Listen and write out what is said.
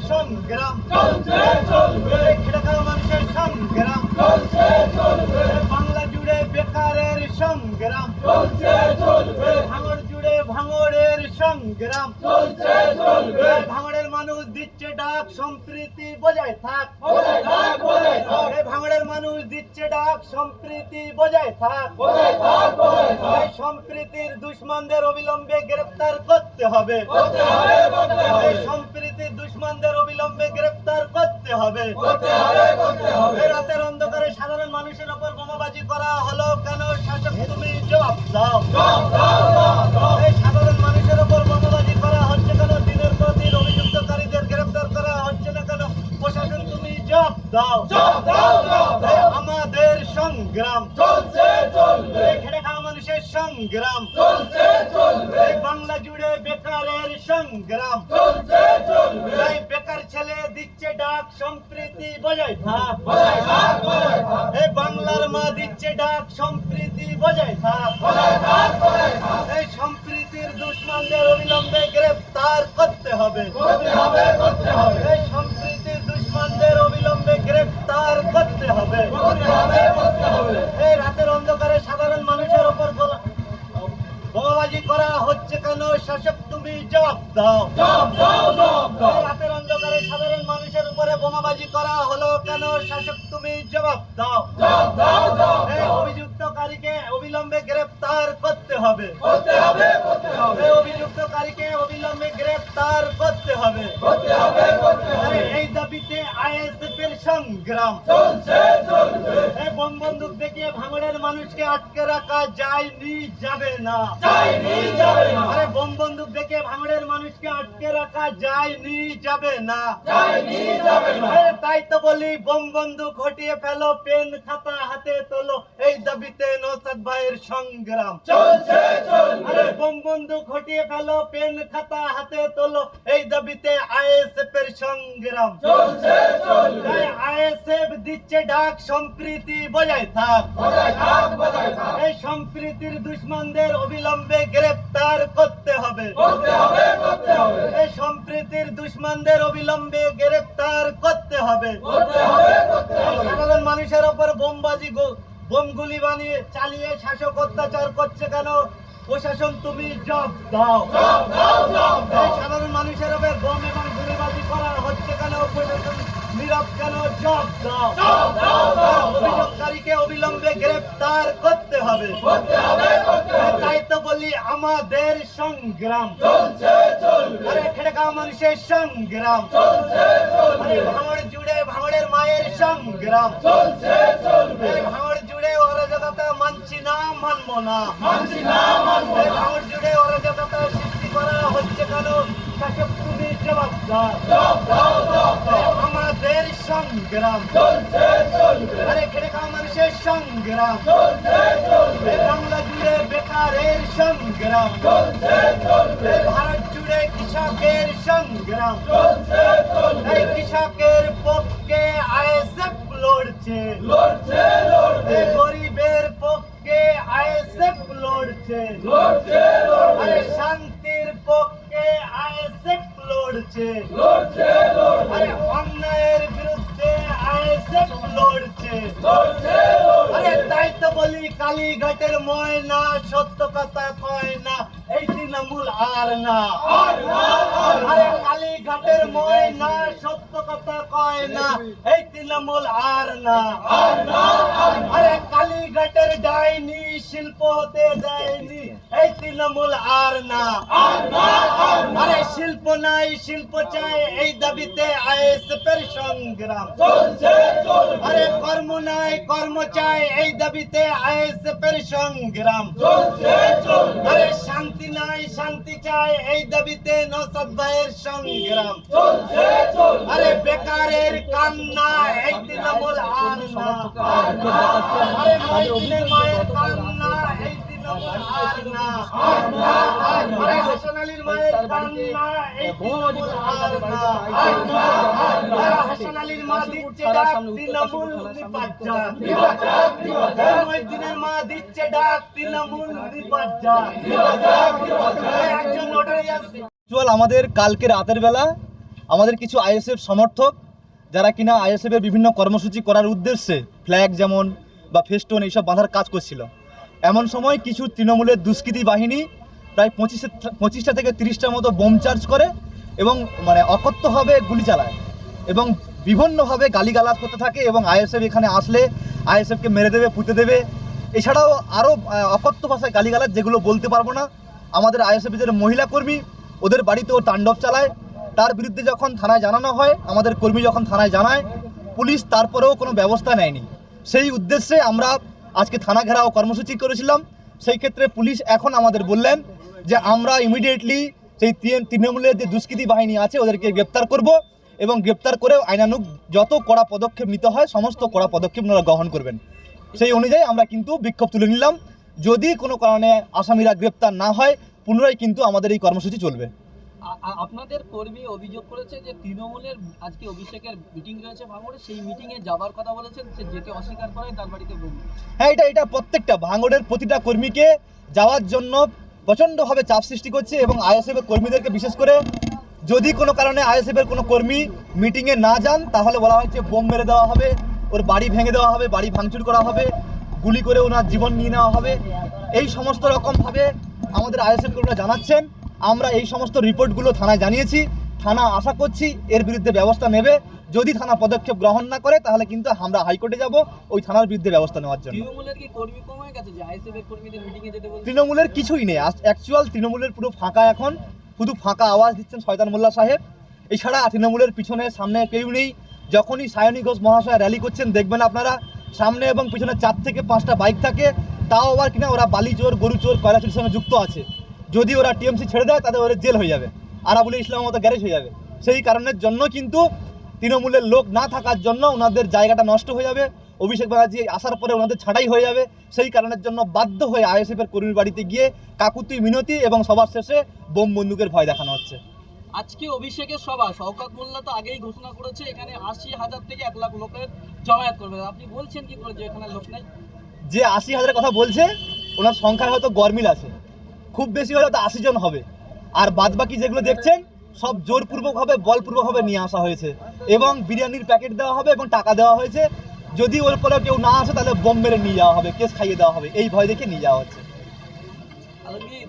সংগ্রাম চলছে চলবে, খেটে খাওয়া মানুষের সংগ্রাম চলছে চলবে, বাংলা জুড়ে বেকারের সংগ্রাম চলছে চলবে, ভাঙড় জুড়ে ভাঙড়ের সংগ্রাম চলছে চলবে, ভাঙড়ের মানুষ দিচ্ছে ডাক সম্প্রীতি বজায় থাক বজায় থাক, বজায় থাক, এই ভাঙড়ের মানুষ দিচ্ছে ডাক সম্প্রীতি বজায় থাক বজায় থাক, বজায় থাক, এই সম্প্রীতির দুশ্মনদের অবিলম্বে গ্রেফতার করতে হবে করতে হবে, করতে হবে, এই সম্প্রীতির দুশ্মনদের অবিলম্বে গ্রেফতার করতে হবে করতে হবে, করতে হবে, এই রাতের অন্ধকারে সাধারণ মানুষের উপর বোমাবাজি করা হলো কেন শাসক তুমি জবাব দাও দাও, দাও, দাও, দাও, এই সাধারণ মানুষের উপর বোমাবাজি করা হচ্ছে কেন দিনের পর দিন অভিযুক্তকারীদের গ্রেফতার করা হচ্ছে না কেন প্রশাসন তুমি জবাব দাও দাও, দাও, দাও, এই দাও, আমাদের সংগ্রাম চলছে চলবে, এই খেটে খাওয়া মানুষের সংগ্রাম চলছে চলবে, এই বাংলা জুড়ে বেকারের সংগ্রাম চলছে চলবে, এই বেকার ছেলে দিচ্ছে ডাক সম্প্রীতি বজায় থাক বজায় থাক, বজায় থাক, এই বাংলার মা দিচ্ছে ডাক সম্প্রীতি বজায় থাক বজায় থাক, বজায় থাক, এই সম্প্রীতির দুশ্মনদের অবিলম্বে গ্রেফতার করতে হবে করতে হবে, করতে হবে, এই সম্প্রীতির দুশ্মনদের অবিলম্বে গ্রেফতার করতে হবে করতে হবে, করতে হবে, এই রাতের অন্ধকারে সাধারণ মানুষের উপর বোমাবাজি করা হচ্ছে কেন শাসক তুমি জবাব দাও জবাব দাও, জবাব দাও, এই রাতের অন্ধকারে সাধারণ মানুষের উপরে বোমাবাজি করা হলো কেন শাসক তুমি জবাব দাও জবাব দাও, জবাব এই দাও, অভিযুক্তকারীকে অবিলম্বে গ্রেফতার করতে হবে করতে হবে, করতে হবে, এই অভিযুক্তকারীকে অবিলম্বে গ্রেফতার করতে হবে করতে হবে, করতে হবে, এই দাবিতে আইএসএফ এর সংগ্রাম চলছে চলবে, এই বোম বন্দুক দেখিয়ে ভাঙড়ের মানুষকে আটকে রাখা যায়নি যাবে না যায়নি যাবে না, আরে বোম বন্দুক দেখে ভাঙড়ের মানুষকে আটকে রাখা যায়নি যাবে না যায়নি যাবে না, এ তাই তো বলি বোম বন্দুক হটিয়ে ফেলো পেন খাতা হাতে তোলো এই দাবিতে নওশাদ ভাইয়ের সংগ্রাম চলছে চলবে, আরে বোম বন্দুক হটিয়ে ফেলো পেন খাতা হাতে তোলো এই দাবিতে আইএসএফ এর সংগ্রাম চলছে চলবে, আইএসএফ দিচ্ছে ডাক সম্প্রীতি বজায় থাক বজায় থাক, বজায় থাক, এই সম্প্রীতির দুশ্মনদের অবিলম্বে গ্রেফতার করতে হবে করতে হবে, করতে হবে, এই সম্প্রীতির দুশ্মনদের অবিলম্বে গ্রেফতার করতে হবে করতে হবে, করতে এই হবে, সাধারণ মানুষের উপর বোমগুলি বানিয়ে চালিয়ে শাসক অত্যাচার করছে কেন প্রশাসন তুমি জবাব দাও জবাব দাও, জবাব এই দাও, সাধারণ মানুষের উপর বোম এবং গুলিবাজি করা হচ্ছে কেন প্রশাসন নীরব কেন জবাব দাও জবাব দাও, জবাব দাও, অভিযোগকারীকে অবিলম্বে গ্রেফতার করতে হবে করতে হবে, করতে হবে, তাই তো বলি আমাদের সংগ্রাম চলছে চলবে, আরে খেটে খাওয়া মানুষের সংগ্রাম চলছে চলবে, আরে ভাঙড় জুড়ে ভাঙড়ের মায়ের সংগ্রাম চলছে চলবে, এই ভাঙড় জুড়ে অরাজকতা মানছি না মানবো না মানছি না, মানব এই না, ভাঙড় জুড়ে অরাজকতা সৃষ্টি করা হচ্ছে কেন শাসক তুমি জবাব দাও জবাব দাও, জবাব দাও, আমাদের সংগ্রাম চলছে চলবে, আরে খেটে খাওয়া মানুষের সংগ্রাম চলছে চলবে, এই বাংলা জুড়ে বেকারের সংগ্রাম চলছে চলবে, এই ভারত জুড়ে কৃষকের সংগ্রাম চলছে চলবে, এই কৃষকের পক্ষে আইএসএফ লড়ছে লড়ছে লড়বে, এই গরিবের পক্ষে আইএসএফ লড়ছে লড়ছে লড়বে, আরে শান্তির পক্ষে আইএসএফ লড়ছে লড়ছে লড়বে, আরে অন্যায়ের বিরুদ্ধে আইএসএফ লড়ছে লড়ছে আরে লড়বে, তাই তো বলি কালীঘাটের ময়না সত্য কথা কয় না এই তৃণমূল আর না আর না, আর না, আরে কালীঘাটের ময়না সত্য কথা কয় না এই তৃণমূল আর না আর না, আর না, আরে কালীঘাটের ডাইনি শিল্প হতে দেয়নি এই তৃণমূল আর না আর না, আর না, আরে শিল্প নাই শিল্প চাই এই দাবিতে আইএসএফ এর সংগ্রাম চলছে চলবে, আরে কর্ম নাই কর্ম চাই এই দাবিতে আইএসএফ এর সংগ্রাম চলছে চলবে, আরে শান্তি নাই শান্তি চাই এই দাবিতে নওশাদ ভাইয়ের সংগ্রাম চলছে চলবে, আরে বেকারের কান্না এই তৃণমূল আর না আর না, আরে মহিনের মায়ের কান্না এই তৃণমূল আর না আর না, আর না, আরে হাসান আলীর মায়ের কান্না এই তৃণমূল আর না আর না, আর না, আরে হাসান আলীর মা দিচ্ছে ডাক তৃণমূল নিপাত যাক নিপাত যাক, নিপাত যাক, মহিদিনের মা দিচ্ছে ডাক তৃণমূল নিপাত যাক নিপাত যাক, নিপাত যাক, একজন নোটারি আছে আমাদের কালকে রাতের বেলা আমাদের কিছু আইএসএফ সমর্থক যারা কিনা আইএসএফের বিভিন্ন কর্মসূচি করার উদ্দেশ্যে ফ্ল্যাগ যেমন বা ফেস্টুন এইসব বাঁধার কাজ করছিল। এমন সময় কিছু তৃণমূলের দুষ্কৃতী বাহিনী প্রায় 25টা থেকে 30টার মতো বোম চার্জ করে এবং অকথ্যভাবে গুলি চালায় এবং বিভিন্নভাবে গালিগালাজ করতে থাকে এবং আইএসএফ এখানে আসলে আইএসএফকে মেরে দেবে, পুঁতে দেবে। এছাড়াও আরও অকথ্য ভাষায় গালিগালাজ, যেগুলো বলতে পারবো না। আমাদের আইএসএফের যে মহিলা কর্মী, ওদের বাড়িতেও তাণ্ডব চালায়। তার বিরুদ্ধে যখন থানায় জানানো হয়, আমাদের কর্মী যখন থানায় জানায়, পুলিশ তারপরেও কোনো ব্যবস্থা নেয়নি। সেই উদ্দেশ্যে আমরা আজকে থানা ঘেরাও কর্মসূচি করেছিলাম। সেই ক্ষেত্রে পুলিশ এখন আমাদের বললেন যে আমরা ইমিডিয়েটলি সেই তৃণমূলের যে দুষ্কৃতী বাহিনী আছে ওদেরকে গ্রেপ্তার করব এবং গ্রেপ্তার করে আইনানুগ যত কড়া পদক্ষেপ নিতে হয় সমস্ত কড়া পদক্ষেপ ওনারা গ্রহণ করবেন। সেই অনুযায়ী আমরা কিন্তু বিক্ষোভ তুলে নিলাম। যদি কোনো কারণে আসামিরা গ্রেপ্তার না হয়, পুনরায় কিন্তু আমাদের এই কর্মসূচি চলবে। আপনাদের কর্মী অভিযোগ করেছে যে তৃণমূলের আজকে অভিষেকের মিটিং রয়েছে ভাঙড়ে, সেই মিটিংয়ে যাবার কথা বলেছেন, সে যেতে অস্বীকার করে তার বাড়িতে বোম। হ্যাঁ, এটা প্রত্যেকটা ভাঙড়ের প্রতিটা কর্মীকে যাওয়ার জন্য প্রচণ্ডভাবে চাপ সৃষ্টি করছে এবং আইএসএফের কর্মীদেরকে বিশেষ করে যদি কোনো কারণে আইএসএফের কোনো কর্মী মিটিংয়ে না যান তাহলে বলা হয়েছে বোম মেরে দেওয়া হবে, ওর বাড়ি ভেঙে দেওয়া হবে, বাড়ি ভাঙচুর করা হবে, গুলি করে ওনার জীবন নিয়ে নেওয়া হবে। এই সমস্ত রকমভাবে আমাদের আইএসএফ কর্মীরা জানাচ্ছেন। আমরা এই সমস্ত রিপোর্টগুলো থানায় জানিয়েছি। থানা আশা করছি এর বিরুদ্ধে ব্যবস্থা নেবে। যদি থানা পদক্ষেপ গ্রহণ না করে তাহলে কিন্তু আমরা হাইকোর্টে যাব ওই থানার বিরুদ্ধে ব্যবস্থা নেওয়ার জন্য। তৃণমূলের কি কর্মী কমে গেছে যে আইএসএফের কর্মীদের মিটিংয়ে যেতে বলছে? তৃণমূলের কিছুই নেই, অ্যাকচুয়াল তৃণমূলের পুরো ফাঁকা। এখন শুধু ফাঁকা আওয়াজ দিচ্ছেন শয়তান মোল্লা সাহেব। এছাড়া তৃণমূলের পিছনে সামনে কেউ নেই। যখনই সায়নী ঘোষ মহাশয় র্যালি করছেন দেখবেন আপনারা সামনে এবং পিছনে 4 থেকে 5টা বাইক থাকে। তাও আবার কিনা ওরা বালি চোর, গরু চোর, কয়লা চোরের সঙ্গে যুক্ত আছে। যদি ওরা টিএমসি ছেড়ে দেয় তাদের ওদের জেল হয়ে যাবে, আরাবুল ইসলামের মতো গ্যারেজ হয়ে যাবে। সেই কারণের জন্য কিন্তু তৃণমূলের লোক না থাকার জন্য ওনাদের জায়গাটা নষ্ট হয়ে যাবে। অভিষেক ব্যানার্জি আসার পরে ওনাদের ছাঁটাই হয়ে যাবে। সেই কারণের জন্য বাধ্য হয়ে আইএসএফের কর্মীর বাড়িতে গিয়ে কাকুতি মিনতি এবং সবার শেষে বোম বন্দুকের ভয় দেখানো হচ্ছে। আজকে অভিষেকের সভা, শওকত মোল্লা তো আগেই ঘোষণা করেছে এখানে 80,000 থেকে 1 লাখ লোকের জমায়েত করবে। আপনি বলছেন কি করে যে এখানে লোক নেই? যে 80,000 কথা বলছে ওনার সংখ্যায় হয়তো গরমিল আছে, খুব বেশি হলে হয়তো 80 জন হবে। আর বাদবাকি যেগুলো দেখছেন সব জোরপূর্বকভাবে বলপূর্বকভাবে নিয়ে আসা হয়েছে এবং বিরিয়ানির প্যাকেট দেওয়া হবে এবং টাকা দেওয়া হয়েছে। যদি ওর পরে কেউ না আসে তাহলে বোম মেরে নিয়ে যাওয়া হবে, কেস খাইয়ে দেওয়া হবে, এই ভয় দেখে নিয়ে যাওয়া হচ্ছে। আলমগীর